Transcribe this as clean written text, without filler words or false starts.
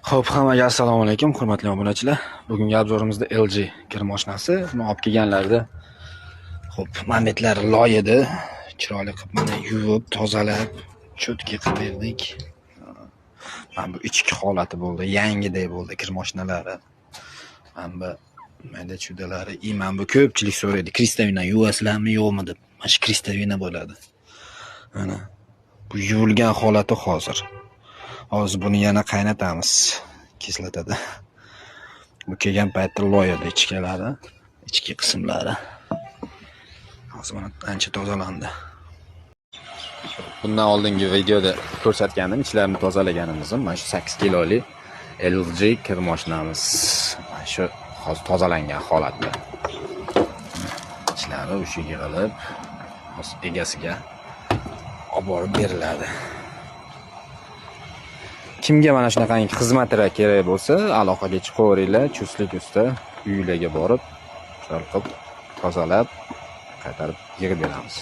Xo'p, hammaga assalomu alaykum, hurmatli obunachilar. Bugungi obzorimizda LG kir mashinasi. Buni olib kelganlarda, xo'p, magnetlar loy edi. Chiroyli qilib mana yuvib, tozalab, cho'tki qilib berdik. Mana bu ichki holati bo'ldi, yangidek bo'ldi kir mashinalari. Mana bu mayda chudalari, mana bu ko'pchilik so'raydi, kristalina yuvasizlarmi, yo'qmi deb. Mana shu kristalina bo'ladi. Mana bu yuvilgan holati hozir. Hozir buni yana qaynatamiz kislotada. Bu kelgan paytda loyada ichkalari, ichki qismlari. Hozir mana ancha tozalandi. Bundan oldingi videoda ko'rsatgandim, ichlarini tozalaganimizni. Mana shu 8 kilolik LG kir mashinamiz. Mana shu hozir tozalangan holatda. Ichlari o'sha yig'ilib, hozir egasiga olib borib beriladi. Kimga mana shunaqangi xizmatlar kerak bo'lsa, aloqaga chiqaveringlar, Chustlik usta uylarga borib, chiroyli qilib tozalab, qaytarib yig'ib beramiz.